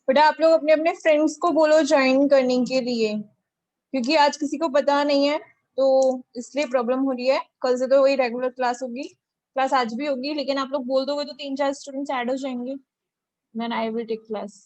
बेटा आप लोग अपने अपने फ्रेंड्स को बोलो ज्वाइन करने के लिए, क्योंकि आज किसी को पता नहीं है तो इसलिए प्रॉब्लम हो रही है। कल से तो वही रेगुलर क्लास होगी, क्लास आज भी होगी, लेकिन आप लोग बोल दोगे तो 3-4 स्टूडेंट्स ऐड हो जाएंगे, then I will take class.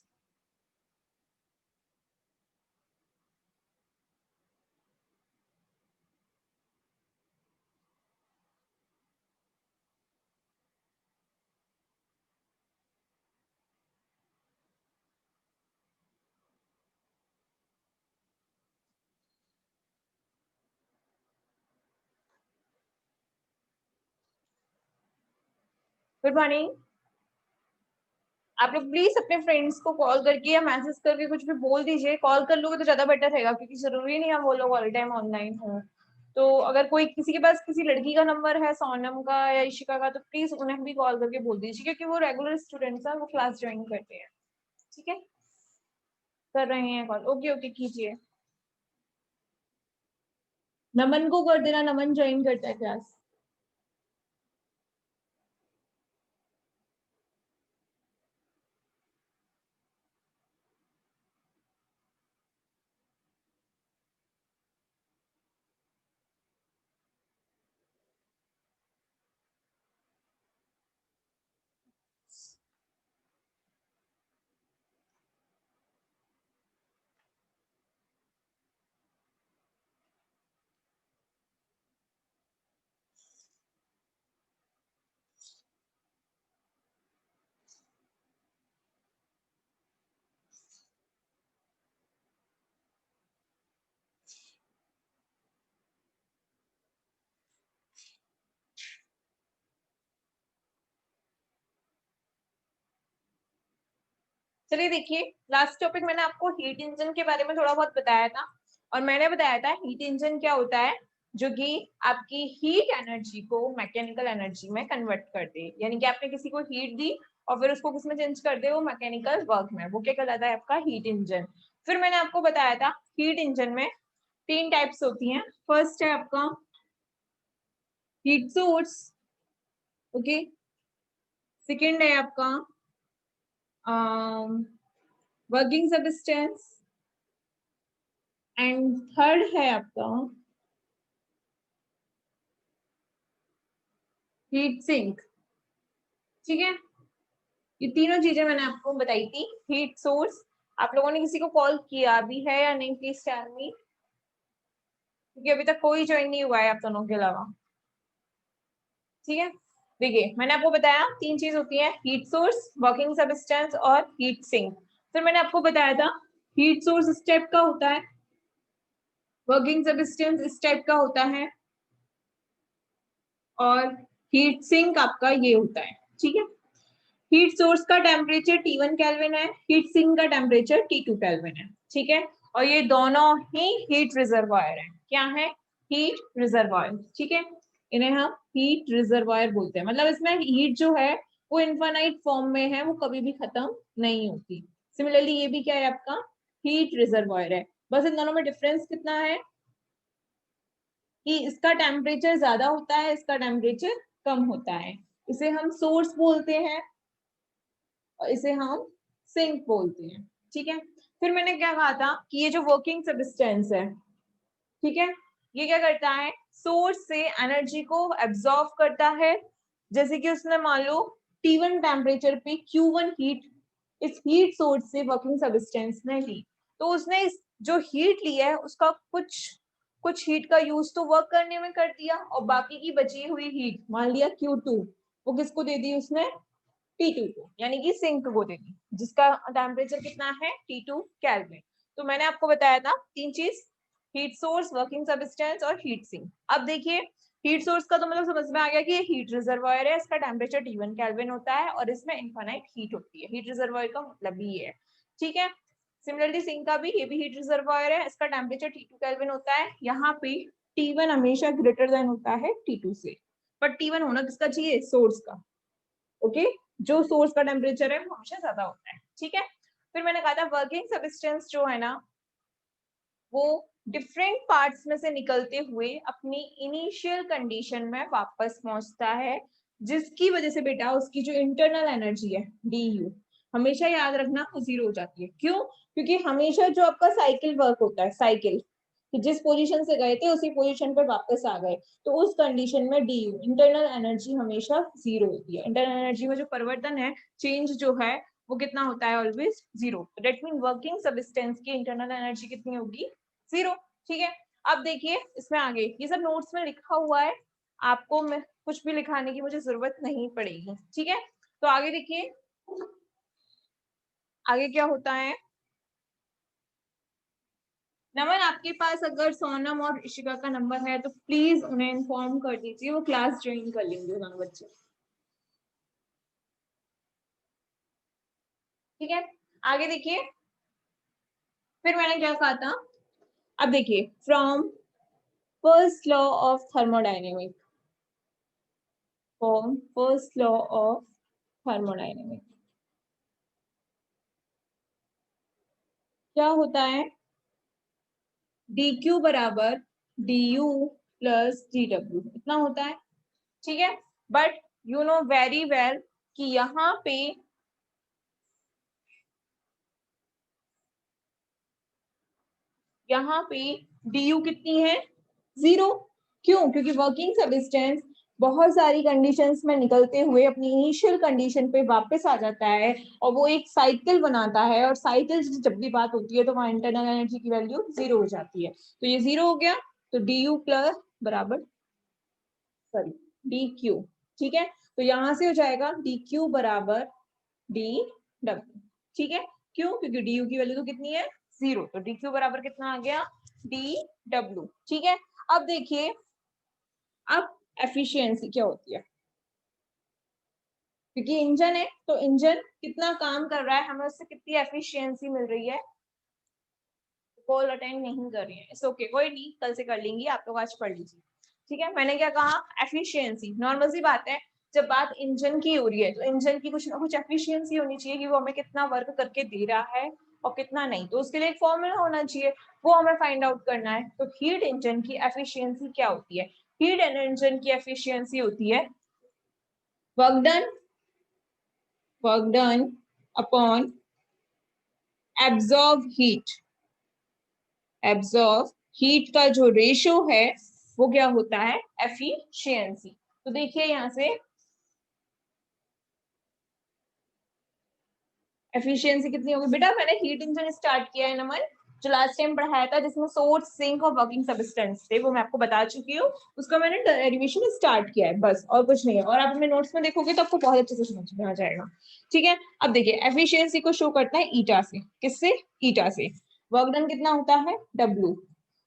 Good morning. आप लोग प्लीज अपने फ्रेंड्स को कॉल करके या मैसेज करके कुछ भी बोल दीजिए। कॉल कर लोगे तो ज्यादा बेटर रहेगा, क्योंकि जरूरी नहीं है वो लोग ऑल टाइम ऑनलाइन हो। तो अगर कोई किसी के पास किसी लड़की का नंबर है, सोनम का या इशिका का, तो प्लीज उन्हें भी कॉल करके बोल दीजिए, क्योंकि वो रेगुलर स्टूडेंट्स हैं, वो क्लास ज्वाइन करते हैं। ठीक है, कर रहे हैं कॉल। ओके ओके कीजिए। नमन को कर देना, नमन ज्वाइन करता है क्लास। चलिए देखिए, लास्ट टॉपिक मैंने आपको हीट इंजन के बारे में थोड़ा बहुत बताया था, और मैंने बताया था हीट इंजन क्या होता है, जो कि आपकी हीट एनर्जी को मैकेनिकल एनर्जी में कन्वर्ट कर दे। यानी कि आपने किसी को हीट दी और फिर उसको किसमें चेंज कर दे, वो मैकेनिकल वर्क में, वो क्या कहलाता है आपका हीट इंजन। फिर मैंने आपको बताया था हीट इंजन में 3 टाइप्स होती हैं। फर्स्ट है आपका हीट सोर्स, ओके। सेकेंड है आपका वर्किंग सब्सटेंस, एंड थर्ड है आपका हीट सिंक। ठीक है, ये तीनों चीजें मैंने आपको बताई थी। हीट सोर्स, आप लोगों ने किसी को कॉल किया भी है या नहीं प्लीज टेल मी, क्योंकि अभी तक कोई ज्वाइन नहीं हुआ है आप दोनों के अलावा। ठीक है, देखिए मैंने आपको बताया 3 चीज होती है, हीट सोर्स, वर्किंग सब्सटेंस और हीट सिंक। फिर मैंने आपको बताया था हीट सोर्स इस टाइप का होता है, वर्किंग सब्सटेंस इस टाइप का होता है, और हीट सिंक आपका ये होता है। ठीक है, हीट सोर्स का टेम्परेचर T1 केल्विन है, हीट सिंक का टेम्परेचर T2 केल्विन है। ठीक है, और ये दोनों ही हीट रिजर्वायर है। क्या है? Heat reservoir. ठीक है, इन्हें हम हीट रिजर्वायर बोलते हैं। मतलब इसमें हीट जो है वो इनफाइनाइट फॉर्म में है, वो कभी भी खत्म नहीं होती। सिमिलरली ये भी क्या है आपका हीट रिजर्वायर है। बस इन दोनों में डिफरेंस कितना है कि इसका टेम्परेचर ज्यादा होता है, इसका टेम्परेचर कम होता है। इसे हम सोर्स बोलते हैं और इसे हम सिंक बोलते हैं। ठीक है, फिर मैंने क्या कहा था कि ये जो वर्किंग सब्सटेंस है, ठीक है, ये क्या करता है, सोर्स से एनर्जी को एब्जॉर्ब करता है। जैसे कि उसने मान लो T1 टेम्परेचर पे Q1 हीट इस हीट सोर्स से वर्किंग सब्सटेंस ने ली, तो उसने इस जो हीट ली है उसका कुछ कुछ हीट का यूज तो वर्क करने में कर दिया, और बाकी की बची हुई हीट मान लिया Q2, वो किसको दे दी उसने, T2 को, यानी कि सिंक को दे दी, जिसका टेम्परेचर कितना है T2 केल्विन। तो मैंने आपको बताया था 3 चीज, हीट सोर्स, वर्किंग सब्सटेंस और हीट सिंक। अब देखिए हीट सोर्स का तो मतलब समझ में आ गया कि ये हीट रिजर्वायर है, इसका टेम्परेचर T1 केल्विन होता है और इसमें इनफाइनाइट हीट होती है। हीट रिजर्वायर का मतलब भी ये है। ठीक है, सिमिलरली सिंक का भी, ये भी हीट रिजर्वायर है, इसका टेम्परेचर T2 केल्विन होता है। यहाँ पे T1 हमेशा ग्रेटर देन होता है T2 से, बट T1 होना किसका चाहिए, सोर्स का। ओके, जो सोर्स का टेम्परेचर है वो हमेशा ज्यादा होता है, ठीक है। फिर मैंने कहा था वर्किंग सब्सटेंस जो है ना वो डिफरेंट पार्ट्स में से निकलते हुए अपनी इनिशियल कंडीशन में वापस पहुंचता है, जिसकी वजह से बेटा उसकी जो इंटरनल एनर्जी है डी हमेशा याद रखना जीरो हो जाती है। क्यों? क्योंकि हमेशा जो आपका साइकिल वर्क होता है, साइकिल कि जिस पोजीशन से गए थे उसी पोजीशन पे वापस आ गए, तो उस कंडीशन में डी इंटरनल एनर्जी हमेशा जीरो होती है। इंटरनल एनर्जी में जो परिवर्तन है, चेंज जो है वो कितना होता है, always zero. That mean working substance की इंटरनल एनर्जी कितनी होगी, जीरो, ठीक है। अब देखिए इसमें आगे ये सब नोट्स में लिखा हुआ है, आपको कुछ भी लिखाने की मुझे जरूरत नहीं पड़ेगी, ठीक है। तो आगे देखिए आगे क्या होता है। नमन, आपके पास अगर सोनम और ऋषिका का नंबर है तो प्लीज उन्हें इन्फॉर्म कर दीजिए, वो क्लास ज्वाइन कर लेंगे दोनों बच्चे, ठीक है। आगे देखिए फिर मैंने क्या कहा था, अब देखिए from first law of thermodynamic, from first law of thermodynamic क्या होता है, dq बराबर du प्लस dw इतना होता है, ठीक है। But you know very well कि यहाँ पे du कितनी है, जीरो। क्यों? क्योंकि वर्किंग सब्सटेंस बहुत सारी कंडीशंस में निकलते हुए अपनी इनिशियल कंडीशन पे वापस आ जाता है और वो एक साइकिल बनाता है, और साइकिल जब भी बात होती है तो वहां इंटरनल एनर्जी की वैल्यू जीरो हो जाती है। तो ये जीरो हो गया, तो du प्लस बराबर सॉरी डी क्यू, ठीक है। तो यहां से हो जाएगा डी क्यू बराबर डी डब्ल्यू, ठीक है। क्यों? क्योंकि डी यू की वैल्यू तो कितनी है, जीरो, तो डी क्यू बराबर कितना आ गया, डी डब्ल्यू, ठीक है। अब देखिए अब एफिशिएंसी क्या होती है, क्योंकि इंजन है तो इंजन कितना काम कर रहा है, हमें उससे कितनी एफिशिएंसी मिल रही है। कॉल अटेंड नहीं कर रही है, इट्स ओके, कोई नहीं, कल से कर लेंगी, आप लोग आज पढ़ लीजिए, ठीक है। मैंने क्या कहा, एफिशिएंसी, नॉर्मल सी बात है, जब बात इंजन की हो रही है तो इंजन की कुछ ना कुछ एफिशिएंसी होनी चाहिए कि वो हमें कितना वर्क करके दे रहा है और कितना नहीं, तो उसके लिए एक फॉर्मूला होना चाहिए, वो हमें फाइंड आउट करना है। तो हीट इंजन की एफिशिएंसी क्या होती है, हीट इंजन की एफिशिएंसी होती है work done upon absorb heat, absorb heat का जो रेशो है वो क्या होता है, एफिशिएंसी। तो देखिए यहां से एफिशिएंसी कितनी होगी बेटा, मैंने हीट इंजन स्टार्ट किया है नमन, जो लास्ट टाइम पढ़ाया था जिसमें सोर्स सिंक और वर्किंग सब्सटेंस थे, वो मैं आपको बता चुकी हूँ, उसका मैंने डेरिवेशन स्टार्ट किया है, बस और कुछ नहीं है। और आप अपने नोट्स में देखोगे तो आपको बहुत अच्छे से समझ में आ जाएगा, ठीक है। अब देखिए एफिशिएंसी को शो करता है ईटा से, किससे, ईटा से। वर्क डन कितना होता है, डब्ल्यू,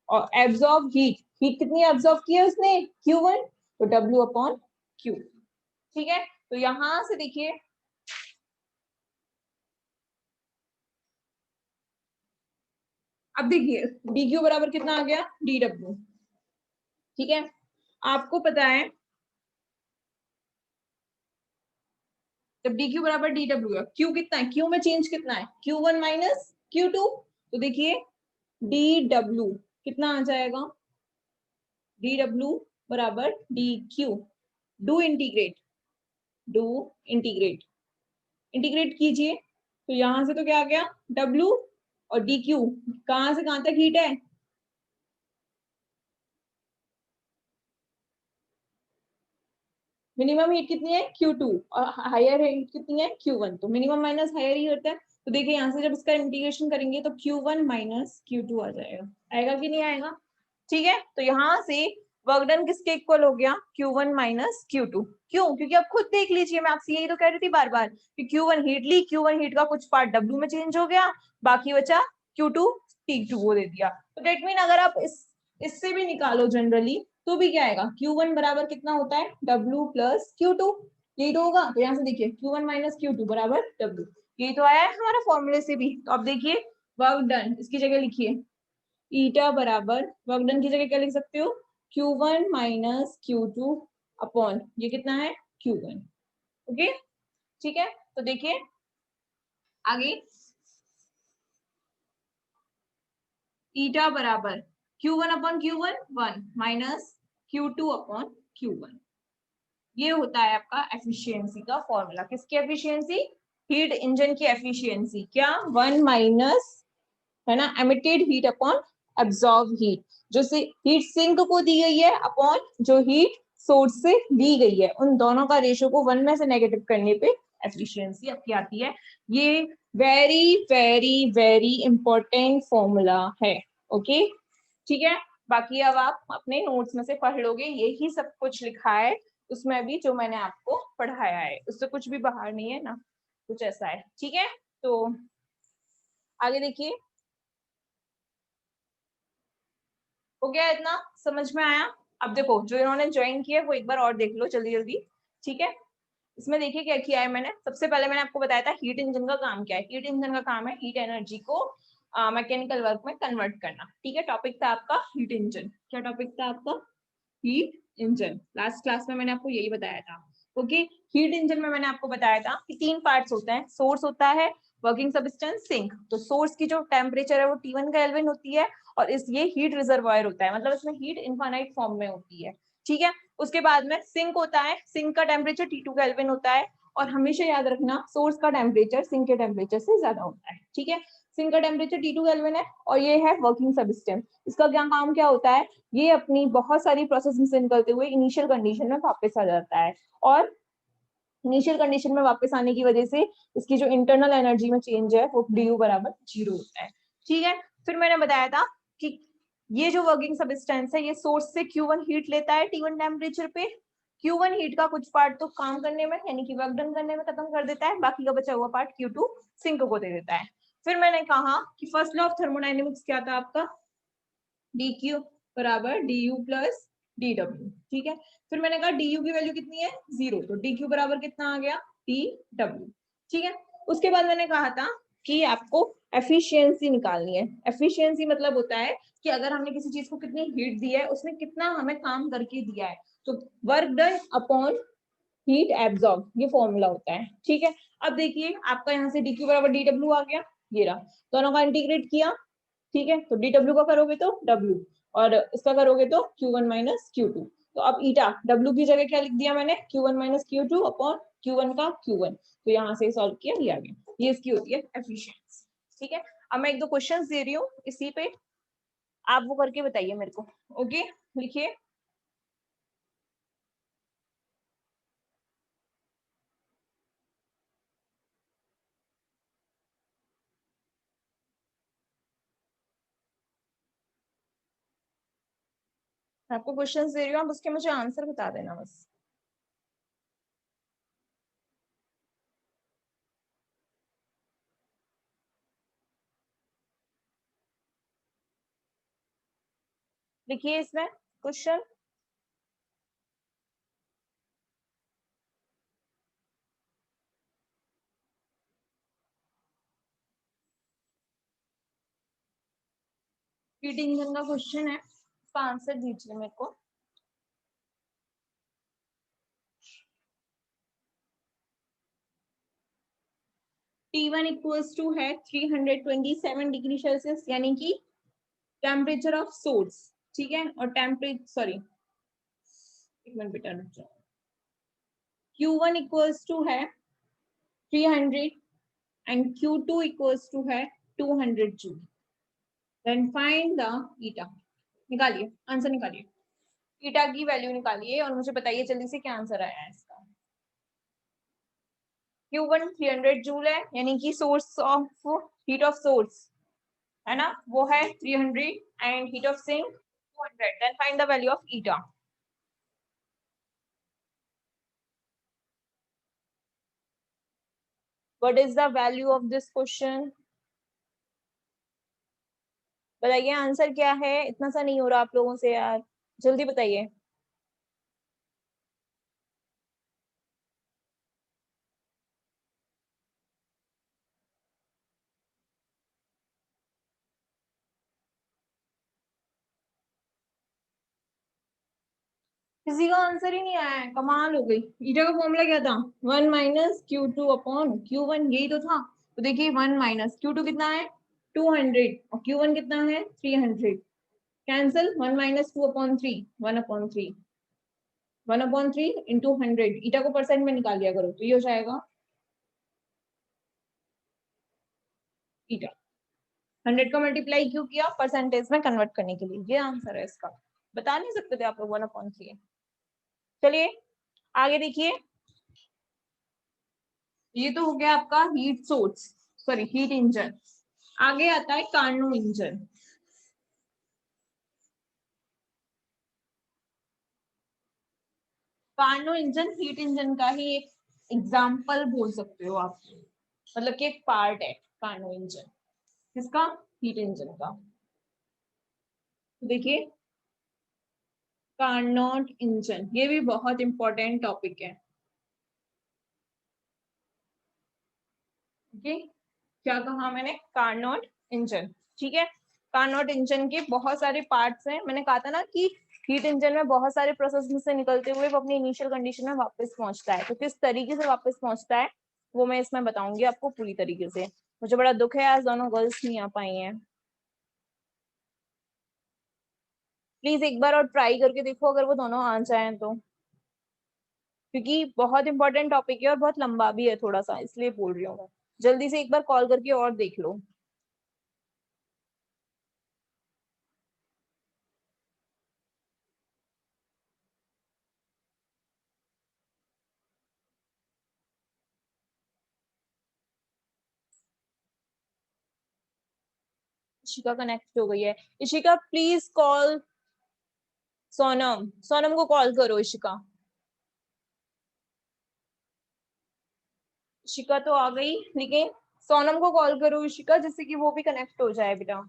और एब्जॉर्ब हीट, हीट कितनी एब्जॉर्ब की है उसने, Q1, तो डब्ल्यू अपॉन क्यू, ठीक है। तो यहां से देखिए अब देखिए डी क्यू बराबर कितना आ गया, डी डब्ल्यू, ठीक है। आपको पता है जब डी क्यू बराबर डी डब्ल्यू है, क्यू कितना है, क्यू में चेंज कितना है, Q1 माइनस Q2, तो देखिए डी डब्ल्यू कितना आ जाएगा, डी डब्ल्यू बराबर D Q, do integrate, do integrate, integrate कीजिए, तो यहां से तो क्या आ गया, डब्ल्यू और डी क्यू, कहां से कहां तक हीट है, मिनिमम हीट कितनी है Q2 और हायर हीट कितनी है Q1, तो मिनिमम माइनस हायर ही होता है। तो देखिए यहाँ से जब इसका इंटीग्रेशन करेंगे तो Q1 माइनस Q2 आ जाएगा, आएगा कि नहीं आएगा, ठीक है। तो यहाँ से वर्क डन किसके इक्वल हो गया, Q1 माइनस Q2, क्यों? क्योंकि आप खुद देख लीजिए, मैं आपसे यही तो कह रही थी बार बार कि Q1 हीट ली, Q1 हीट का कुछ पार्ट W में चेंज हो गया, बाकी बचा Q2 T2 वो दे दिया। तो डेट मीन अगर आप इससे भी निकालो जनरली तो भी क्या आएगा, Q1 बराबर कितना होता है, W प्लस Q2, यही तो होगा। तो यहाँ से देखिए Q1 माइनस Q2 बराबर W, यही तो आया है हमारा फॉर्मूले से भी। तो अब देखिए वर्क डन इसकी जगह लिखिए ईटा बराबर वर्क डन की जगह क्या लिख सकते हो Q1 माइनस Q2 अपॉन ये कितना है Q1। ओके ठीक है तो देखिए आगे ईटा बराबर Q1 upon Q1 1 minus Q2 upon Q1। ये होता है आपका एफिशिएंसी का फॉर्मूला। किसकी एफिशिएंसी हीट इंजन की एफिशिएंसी क्या 1 माइनस है ना emitted heat upon absorb heat जो से हीट सिंक को दी गई है अपॉन जो हीट सोर्स से ली गई है उन दोनों का रेशियो को 1 में से नेगेटिव करने पे एफिशिएंसी आपकी आती है। ये very very very important formula है। ओके ठीक है बाकी अब आप अपने नोट्स में से पढ़ लोगे यही सब कुछ लिखा है उसमें भी जो मैंने आपको पढ़ाया है उससे कुछ भी बाहर नहीं है ना कुछ ऐसा है। ठीक है तो आगे देखिए हो गया इतना समझ में आया। अब देखो जो इन्होंने ज्वाइन किया है वो एक बार और देख लो जल्दी जल्दी। ठीक है इसमें देखिए क्या किया है मैंने सबसे पहले मैंने आपको बताया था हीट इंजन का काम क्या है। हीट इंजन का काम है हीट एनर्जी को मैकेनिकल वर्क में कन्वर्ट करना। ठीक है टॉपिक था आपका हीट इंजन। क्या टॉपिक था आपका हीट इंजन। लास्ट क्लास में मैंने आपको यही बताया था। ओके हीट इंजन में मैंने आपको बताया था कि 3 पार्ट्स होते हैं सोर्स होता है वर्किंग सब्सटेंस सिंक। तो सोर्स की जो टेम्परेचर है वो T1 केल्विन होती है और इस ये हीट रिजर्वायर होता है मतलब इसमें हीट इनफाइनाइट फॉर्म में होती है। ठीक है उसके बाद में सिंक होता है सिंक का टेम्परेचर T2 केल्विन होता है और हमेशा याद रखना सोर्स का टेम्परेचर सिंक के टेम्परेचर से ज्यादा होता है। ठीक है सिंक का टेम्परेचर T2 केल्विन है और ये है वर्किंग सब्सटेंस। इसका क्या काम क्या होता है ये अपनी बहुत सारी प्रोसेसिंग से निकलते हुए इनिशियल कंडीशन में वापस आ जाता है और इनिशियल कंडीशन में वापस आने की वजह से इसकी जो इंटरनल एनर्जी में चेंज है वो du बराबर 0 होता है। ठीक है फिर मैंने बताया था कि ये जो वर्किंग सब्सटेंस है ये सोर्स से Q1 हीट लेता है T1 टेम्परेचर पे। Q1 हीट का कुछ पार्ट तो काम करने में यानी कि वर्क डन करने में खत्म कर देता है बाकी का बचा हुआ पार्ट Q2 सिंक को दे देता है। फिर मैंने कहा कि फर्स्ट लॉ ऑफ थर्मोडायनेमिक्स क्या था आपका dq बराबर du प्लस dw। ठीक है फिर मैंने कहा du की वैल्यू कितनी है 0 तो dq बराबर कितना आ गया dw। ठीक है उसके बाद मैंने कहा था कि आपको एफिशिएंसी निकालनी है। एफिशिएंसी मतलब होता है कि अगर हमने किसी चीज को कितनी हीट दी है उसने कितना हमें काम करके दिया है तो work done upon heat absorb ये फॉर्मूला होता है। ठीक है अब देखिए आपका यहाँ से dq बराबर dw आ गया ये रहा दोनों का इंटीग्रेट किया। ठीक है तो dw का करोगे तो w और इसका करोगे तो Q1 माइनस Q2। तो अब ईटा w की जगह क्या लिख दिया मैंने Q1 minus Q2 upon Q1 का Q1 तो यहाँ से सॉल्व किया ये आ गया ये इसकी होती है एफिशिएंसी। ठीक है अब मैं एक दो क्वेश्चंस दे रही हूँ इसी पे आप वो करके बताइए मेरे को। ओके लिखिए मैं आपको क्वेश्चंस दे रही हूँ आप उसके मुझे आंसर बता देना बस। लिखिए इसमें क्वेश्चन हीट इंजन का क्वेश्चन है इसका आंसर दीजिए मेरे को। T1 इक्वल्स टू है 327 डिग्री सेल्सियस यानी कि टेम्परेचर ऑफ सोर्स। ठीक है और टेम्परेचर सॉरी एक मिनट बेटा रुक जाओ Q1 इक्वल्स टू है 300 एंड Q2 इक्वल्स टू है 200 जूल। देन फाइंड द ईटा निकालिए आंसर निकालिए ईटा की वैल्यू निकालिए और मुझे बताइए जल्दी से क्या आंसर आया है इसका। Q1 300 जूल है यानी कि source of heat of source है ना वो है 300 and heat of sink 200। Then find the value of eta. What is the value of this question बताइए आंसर क्या है इतना सा नहीं हो रहा आप लोगों से यार जल्दी बताइए। किसी का आंसर ही नहीं आया है, कमाल हो गई। ईटा का फॉर्मूला क्या था? 1 माइनस Q2 अपॉन Q1, यही तो था। तो देखिए 1 माइनस Q2 कितना है 200 और Q1 कितना है 300। Cancel, 1 minus 2 upon 3, 1 upon 3, 1 upon 3 into 100। ईटा को परसेंट में निकाल लिया करो तो ये हो जाएगा ईटा। 100 का मल्टीप्लाई क्यों किया? परसेंटेज में कन्वर्ट करने के लिए। ये आंसर है इसका। बता नहीं सकते थे आप लोग 1 अपॉन 3। चलिए आगे देखिए। ये तो हो गया आपका heat source, sorry heat engine. आगे आता है Carnot engine. Carnot engine heat engine का ही एक एग्जाम्पल बोल सकते हो आप, मतलब कि एक पार्ट है कार्नो इंजन। किसका? हीट इंजन का। तो देखिए कार्नोट इंजन, ये भी बहुत इंपॉर्टेंट टॉपिक है। ओके, क्या कहा मैंने? Carnot engine. ठीक है, कार्नोट इंजन के बहुत सारे पार्ट्स हैं। मैंने कहा था ना कि हीट इंजन में बहुत सारे प्रोसेस से निकलते हुए वो अपनी इनिशियल कंडीशन में वापस पहुंचता है। तो किस तरीके से वापस पहुंचता है वो मैं इसमें बताऊंगी आपको पूरी तरीके से। मुझे बड़ा दुख है आज दोनों गर्ल्स नहीं आ पाई हैं। प्लीज एक बार और ट्राई करके देखो अगर वो दोनों आ जाए तो, क्योंकि बहुत इंपॉर्टेंट टॉपिक है और बहुत लंबा भी है थोड़ा सा, इसलिए बोल रही हूँ मैं। जल्दी से एक बार कॉल करके और देख लो। इशिका कनेक्ट हो गई है। इशिका प्लीज कॉल सोनम, सोनम को कॉल करो इशिका। इशिका तो आ गई, लेकिन सोनम को कॉल करो इशिका, जिससे कि वो भी कनेक्ट हो जाए बेटा।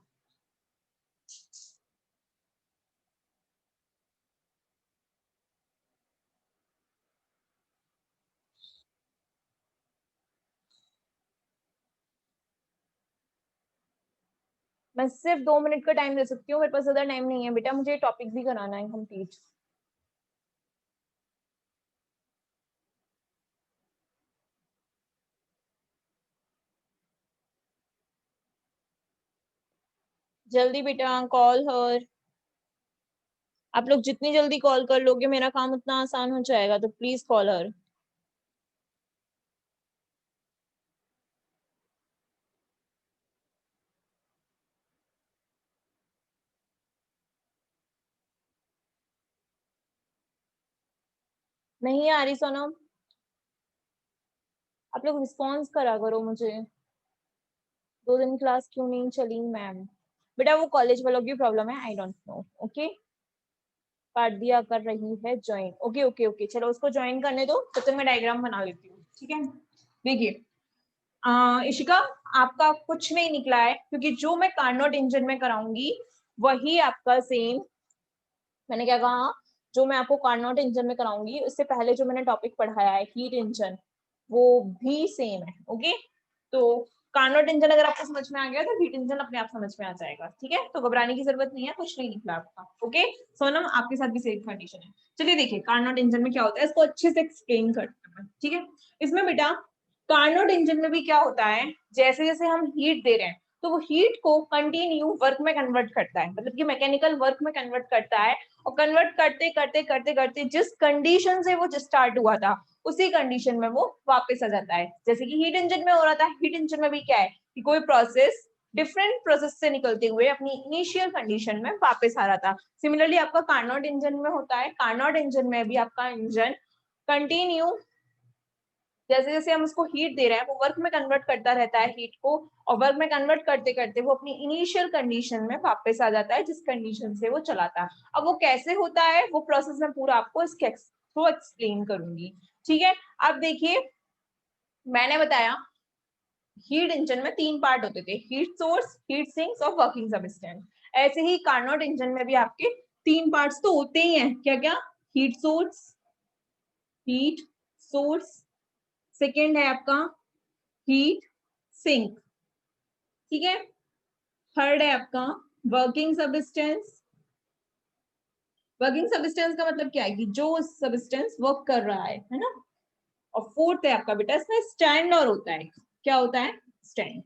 मैं सिर्फ 2 मिनट का टाइम दे सकती हूँ, मेरे पास ज्यादा टाइम नहीं है बेटा, मुझे टॉपिक भी कराना है कंप्लीट। जल्दी बेटा कॉल हर। आप लोग जितनी जल्दी कॉल कर लोगे मेरा काम उतना आसान हो जाएगा, तो प्लीज कॉल हर। नहीं आ रही सोनम, आप लोग रिस्पॉन्स करा करो मुझे। 2 दिन क्लास क्यों नहीं चली मैम? बेटा वो कॉलेज वालों की प्रॉब्लम है, आई डोंट नो। ओके, काट दिया कर रही है ज्वाइन। ओके ओके ओके, चलो उसको ज्वाइन करने दो, तब तक मैं डायग्राम बना लेती हूँ। ठीक है, देखिए इशिका, आपका कुछ नहीं निकला है, क्योंकि जो मैं कार्नोट इंजन में कराऊंगी वही आपका सेम, मैंने क्या कहा, जो मैं आपको कार्नोट इंजन में कराऊंगी उससे पहले जो मैंने टॉपिक पढ़ाया है हीट इंजन, वो भी सेम है। ओके, तो कार्नोट इंजन अगर आपको समझ में आ गया तो हीट इंजन अपने आप समझ में आ जाएगा। ठीक है, तो घबराने की जरूरत नहीं है, कुछ नहीं निकला आपका। ओके सोनम, आपके साथ भी सेम कंडीशन है। चलिए देखिए कार्नोट इंजन में क्या होता है, इसको अच्छे से एक्सप्लेन करते हैं। ठीक है, इसमें बेटा कार्नोट इंजन में भी क्या होता है, जैसे जैसे हम हीट दे रहे हैं तो वो हीट को कंटिन्यू वर्क में कन्वर्ट करता है, मतलब कि मैकेनिकल वर्क में कन्वर्ट करता है। और कन्वर्ट करते करते करते करते जिस कंडीशन से वो स्टार्ट हुआ था उसी कंडीशन में वो वापस आ जाता है। जैसे कि हीट इंजन में हो रहा था, हीट इंजन में भी क्या है कि कोई प्रोसेस डिफरेंट प्रोसेस से निकलते हुए अपनी इनिशियल कंडीशन में वापस आ रहा था। सिमिलरली आपका कार्नोट इंजन में होता है, कार्नोट इंजन में भी आपका इंजन कंटिन्यू जैसे जैसे हम उसको हीट दे रहे हैं वो वर्क में कन्वर्ट करता रहता है हीट को, और वर्क में कन्वर्ट करते करते वो अपनी इनिशियल कंडीशन में वापस आ जाता है जिस कंडीशन से वो चला था। अब वो कैसे होता है वो प्रोसेस मैं पूरा आपको इसके थ्रू एक्सप्लेन करूंगी। ठीक है, अब देखिए मैंने बताया हीट इंजन में 3 पार्ट होते थे, हीट सोर्स, हीट सिंक्स और वर्किंग सबस्टेंस। ऐसे ही कार्नोट इंजन में भी आपके 3 पार्ट्स तो होते ही हैं, क्या क्या? Heat source, heat source, second है आपका हीट सिंक, ठीक है, थर्ड है आपका वर्किंग सबस्टेंस, वर्किंग सब्सटेंस का मतलब क्या है कि जो सब्सटेंस वर्क कर रहा है ना। और फोर्थ है आपका बेटा इसमें स्टैंड और होता है, क्या होता है, स्टैंड।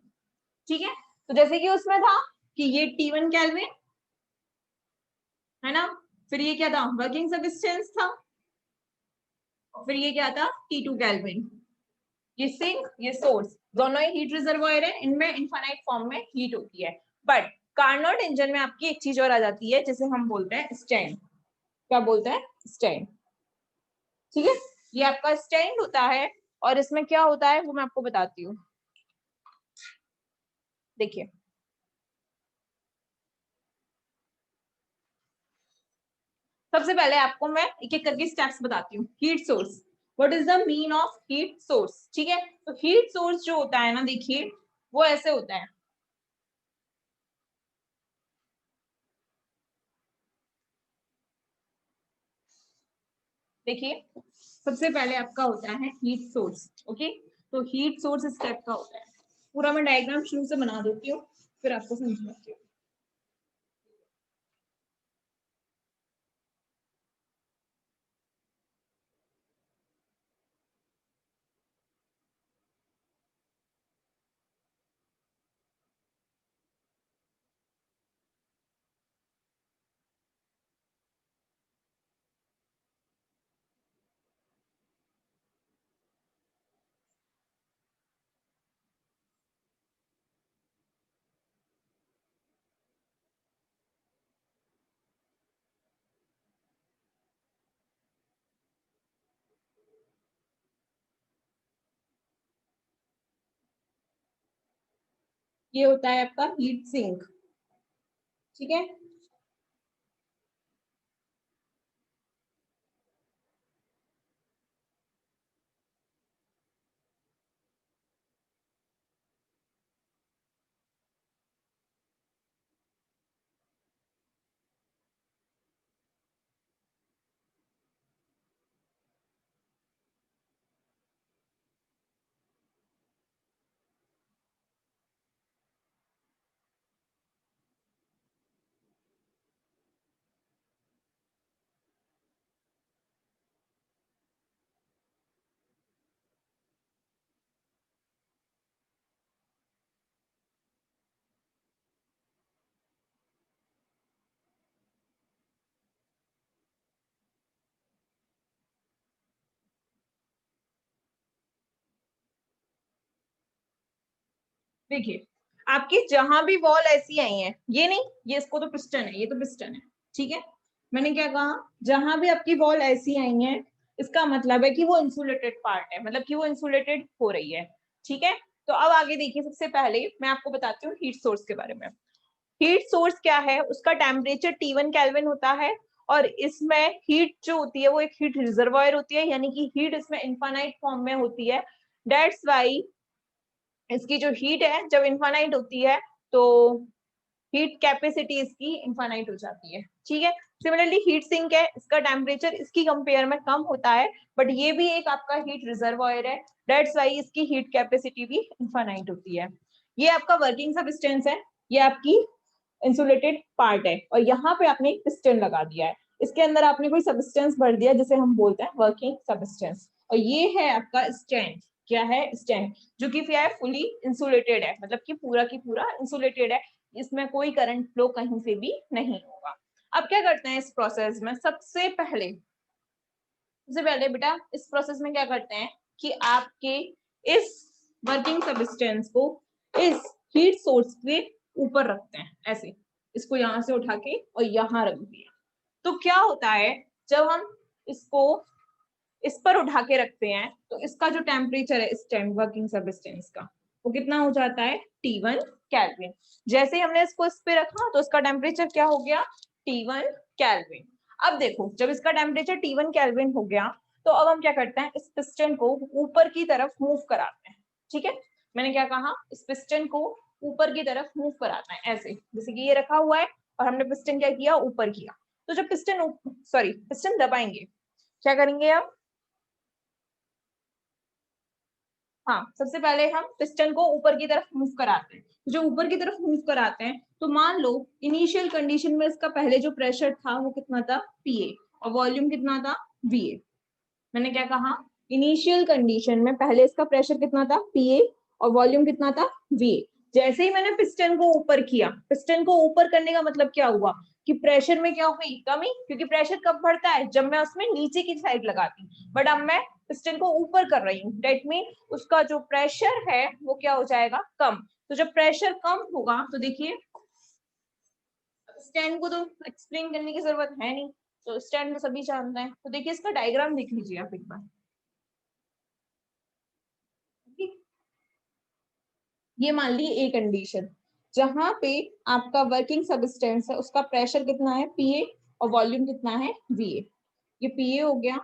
ठीक है, तो जैसे कि उसमें था कि ये T1 केल्विन है ना, फिर ये क्या था, वर्किंग सब्सटेंस था, और फिर ये क्या था, T2 केल्विन। ये सिंक, ये सोर्स, दोनों ही हीट रिजर्वॉयर है, इनमें इनफाइनाइट फॉर्म में हीट होती है। बट कार्नोट इंजन में आपकी एक चीज और आ जाती है जिसे हम बोलते हैं स्टैंड। क्या बोलते हैं, स्टैंड। ठीक है, ये आपका स्टैंड होता है, और इसमें क्या होता है वो मैं आपको बताती हूँ। देखिए, सबसे पहले आपको मैं एक एक करके स्टेप्स बताती हूँ। Heat source, what is the mean of heat source. ठीक है, तो हीट सोर्स जो होता है ना, देखिए वो ऐसे होता है। देखिए, सबसे पहले आपका होता है हीट सोर्स। ओके, तो हीट सोर्स इस टाइप का होता है। पूरा मैं डायग्राम शुरू से बना देती हूँ, फिर आपको समझाती हूँ। ये होता है आपका हीट सिंक। ठीक है, देखिए आपकी जहां भी वॉल ऐसी आई है, ये नहीं, ये इसको तो पिस्टन है, ये तो पिस्टन है। ठीक है, मैंने क्या कहा, जहां भी आपकी वॉल ऐसी आई है, इसका मतलब है कि वो इंसुलेटेड पार्ट है, मतलब कि वो इंसुलेटेड हो रही है। ठीक है, तो अब आगे देखिए, सबसे पहले मैं आपको बताती हूँ हीट सोर्स के बारे में। हीट सोर्स क्या है, उसका टेम्परेचर T1 केल्विन होता है, और इसमें हीट जो होती है वो एक हीट रिजर्वायर होती है, यानी कि हीट इसमें इनफाइनाइट फॉर्म में होती है। दैट्स वाई इसकी जो हीट है जब इनफाइनाइट होती है, तो हीट कैपेसिटी इसकी इनफाइनाइट हो जाती है। ठीक है, सिमिलरली हीट सिंक है, इसका टेम्परेचर इसकी कंपेयर में कम होता है, बट ये भी एक आपका हीट रिजर्वायर है। दैट्स वाई इसकी हीट कैपेसिटी भी इनफाइनाइट होती है। ये आपका वर्किंग सब्सटेंस है, ये आपकी इंसुलेटेड पार्ट है, और यहाँ पे आपने एक पिस्टन लगा दिया है, इसके अंदर आपने कोई सब्सटेंस भर दिया जिसे हम बोलते हैं वर्किंग सब्सटेंस। और ये है आपका स्टैंड। क्या है, स्टैंड, जो कि क्या है, फुली इंसुलेटेड है, मतलब कि पूरा की पूरा इंसुलेटेड है, इसमें कोई करंट फ्लो कहीं से भी नहीं होगा। अब क्या करते हैं इस प्रोसेस में, सबसे पहले बेटा इस प्रोसेस में क्या करते हैं कि आपके इस वर्किंग सब्सटेंस को इस हीट सोर्स के ऊपर रखते हैं, ऐसे इसको यहां से उठा के और यहां रख दिया। तो क्या होता है, जब हम इसको इस पर उठा के रखते हैं, तो इसका जो टेम्परेचर है इस टाइम वर्किंग सब्सटेंस का, वो कितना हो जाता है, T1 केल्विन। जैसे ही हमने इसको इस पे रखा तो इसका टेम्परेचर क्या हो गया, T1 केल्विन। अब देखो, जब इसका टेम्परेचर T1 केल्विन हो गया, तो अब हम क्या करते हैं, इस पिस्टन को ऊपर की तरफ मूव कराते हैं। ठीक है, मैंने क्या कहा, इस पिस्टन को ऊपर की तरफ मूव कराते हैं, ऐसे जैसे कि ये रखा हुआ है, और हमने पिस्टन क्या किया, ऊपर किया। तो जब पिस्टन दबाएंगे, क्या करेंगे, अब हाँ, सबसे पहले हम पिस्टन को ऊपर की तरफ मूव कराते हैं। जो ऊपर की तरफ मूव कराते हैं तो मान लो इनिशियल कंडीशन में इसका पहले जो प्रेशर था वो कितना था, पीए, और वॉल्यूम कितना था, वीए। मैंने क्या कहा, इनिशियल कंडीशन में पहले इसका प्रेशर कितना था, पीए, और वॉल्यूम कितना था, वीए। जैसे ही मैंने पिस्टन को ऊपर किया, पिस्टन को ऊपर करने का मतलब क्या हुआ कि प्रेशर में क्या हुई, कमी, क्योंकि प्रेशर कब बढ़ता है, जब मैं उसमें नीचे की साइड लगाती हूँ, बट अब मैं पिस्टन को ऊपर कर रही हूँ, डेट मीन उसका जो प्रेशर है वो क्या हो जाएगा, कम। तो जब प्रेशर कम होगा तो देखिए, स्टैंड को तो एक्सप्लेन करने की जरूरत है नहीं, तो स्टैंड तो सभी जानते हैं। तो देखिए इसका डायग्राम देख लीजिए आप एक बार। ये मान ली ए कंडीशन, जहां पे आपका वर्किंग सबस्टेंस है उसका प्रेशर कितना है, पीए, और वॉल्यूम कितना है, वीए। ये पीए हो गया,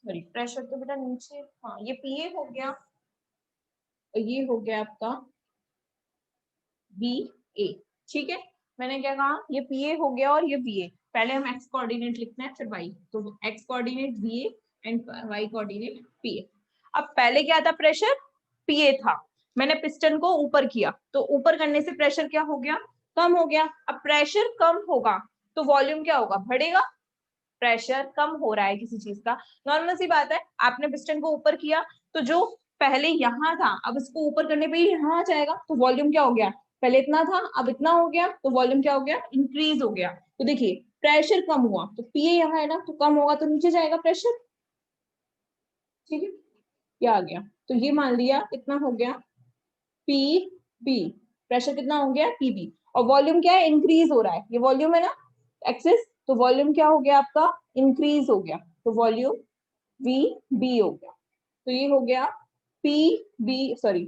सॉरी प्रेशर तो बेटा नीचे, हाँ ये पीए हो गया, और ये हो गया आपका वी ए। ठीक है, मैंने क्या कहा, ये पीए हो गया और ये वीए। पहले हम एक्स कोऑर्डिनेट लिखते हैं फिर वाई, तो X coordinate VA and Y coordinate PA. अब पहले क्या था, प्रेशर पीए था, मैंने पिस्टन को ऊपर किया तो ऊपर करने से प्रेशर क्या हो गया, कम हो गया। अब प्रेशर कम होगा तो वॉल्यूम क्या होगा, बढ़ेगा। प्रेशर कम हो रहा है किसी चीज का, नॉर्मल सी बात है, आपने पिस्टन को ऊपर किया तो जो पहले यहाँ था अब इसको ऊपर करने पे यहाँ आ जाएगा, तो वॉल्यूम क्या हो गया, पहले इतना था अब इतना हो गया, तो वॉल्यूम क्या हो गया, इंक्रीज हो गया। तो देखिए प्रेशर कम हुआ तो पीए यहाँ है ना, तो कम होगा तो नीचे जाएगा प्रेशर। ठीक है, क्या आ गया, तो ये मान लिया कितना हो गया, पी बी, प्रेशर कितना हो गया, पीबी, और वॉल्यूम क्या है, इंक्रीज हो रहा है, ये वॉल्यूम है ना, एक्सेस, तो वॉल्यूम क्या हो गया आपका, इंक्रीज हो गया, तो वॉल्यूम वी बी हो गया। तो ये हो गया P B, sorry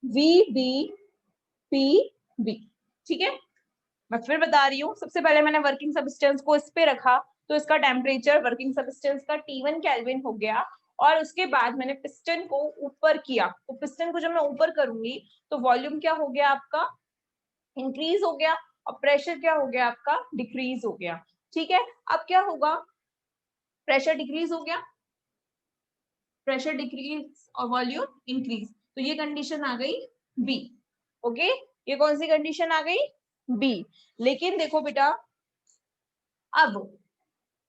V B P B. ठीक है, मैं फिर बता रही हूँ, सबसे पहले मैंने वर्किंग सब्सटेंस को इस पे रखा तो इसका टेम्परेचर वर्किंग सब्सटेंस का T1 केल्विन हो गया, और उसके बाद मैंने पिस्टन को ऊपर किया, तो पिस्टन को जब मैं ऊपर करूंगी तो वॉल्यूम क्या हो गया आपका, इंक्रीज हो गया, और प्रेशर क्या हो गया आपका, डिक्रीज हो गया। ठीक है, अब क्या होगा, प्रेशर डिक्रीज हो गया, प्रेशर डिक्रीज और वॉल्यूम इंक्रीज, तो ये कंडीशन आ गई बी। ओके, ये कौन सी कंडीशन आ गई, बी। लेकिन देखो बेटा, अब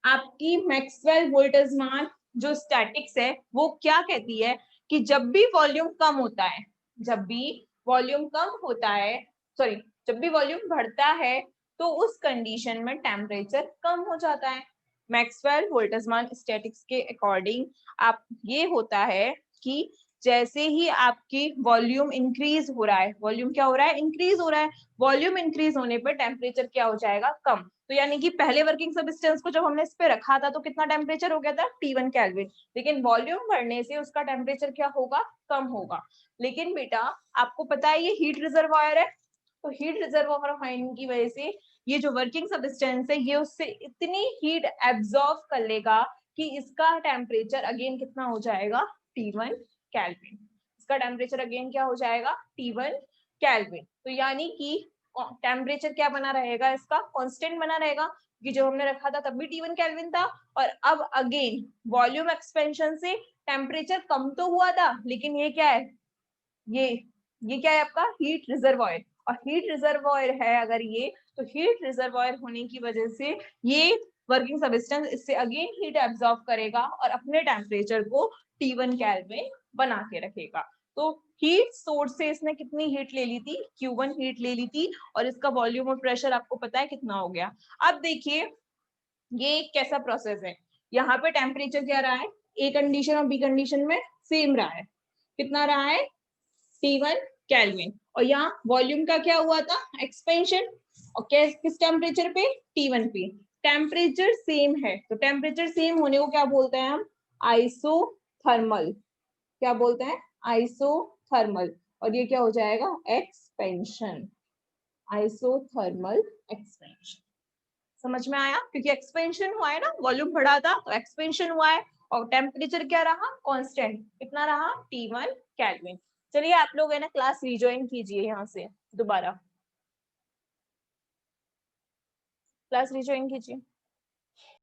आपकी मैक्सवेल वोल्टेजमान जो स्टैटिक्स है वो क्या कहती है कि जब भी वॉल्यूम कम होता है, जब भी वॉल्यूम कम होता है, सॉरी जब भी वॉल्यूम बढ़ता है तो उस कंडीशन में टेम्परेचर कम हो जाता है। मैक्सवेल वोल्टेजमान स्टैटिक्स के अकॉर्डिंग आप ये होता है कि जैसे ही आपकी वॉल्यूम इंक्रीज हो रहा है, वॉल्यूम क्या हो रहा है, इंक्रीज हो रहा है, वॉल्यूम इंक्रीज होने पर टेम्परेचर क्या हो जाएगा, कम। तो यानी कि पहले वर्किंग सबस्टेंस को जब हमने इस पे रखा था तो कितना टेम्परेचर हो गया था, T1 केल्विन, लेकिन वॉल्यूम बढ़ने से उसका टेम्परेचर क्या होगा, कम होगा। लेकिन बेटा आपको पता है ये हीट रिजर्वायर है, तो हीट रिजर्वायर होने की वजह से ये जो वर्किंग सबस्टेंस है ये उससे इतनी हीट एब्जॉर्ब कर लेगा कि इसका टेम्परेचर अगेन कितना हो जाएगा, T1 केल्विन। इसका टेम्परेचर अगेन क्या हो जाएगा, T1 केल्विन। तो यानी कि टेम्परेचर क्या बना रहेगा, इसका कांस्टेंट बना रहेगा, कि जो हमने रखा था तब भी T1 केल्विन था, और अब अगेन वॉल्यूम एक्सपेंशन से टेम्परेचर कम तो हुआ था, लेकिन ये क्या है, ये ये क्या है आपका, हीट रिजर्वायर, और हीट रिजर्वायर है अगर ये, तो हीट रिजर्वायर होने की वजह से ये वर्किंग सबस्टेंस इससे अगेन हीट एब्जॉर्ब करेगा और अपने टेम्परेचर को T1 केल्विन बना के रखेगा। तो हीट सोर्स से इसने कितनी हीट ले ली थी, Q1 हीट ले ली थी, और इसका वॉल्यूम और प्रेशर आपको पता है कितना हो गया। अब देखिए ये कैसा प्रोसेस है, यहाँ पे टेम्परेचर क्या रहा है, ए कंडीशन और बी कंडीशन में सेम रहा है, कितना रहा है, T1 केल्विन, और यहाँ वॉल्यूम का क्या हुआ था, एक्सपेंशन, और किस टेम्परेचर पे, T1 पे। टेम्परेचर सेम है तो टेम्परेचर सेम होने को क्या बोलते हैं हम, आइसोथर्मल। क्या बोलते हैं, आइसोथर्मल। और ये क्या हो जाएगा, एक्सपेंशन, आइसोथर्मल एक्सपेंशन। समझ में आया, क्योंकि एक्सपेंशन हुआ है ना, वॉल्यूम बढ़ा था तो एक्सपेंशन हुआ है, और टेम्परेचर क्या रहा, कांस्टेंट, कितना रहा, T1 केल्विन। चलिए आप लोग है ना क्लास रिज्वाइन कीजिए, यहाँ से दोबारा क्लास रिज्वाइन कीजिए।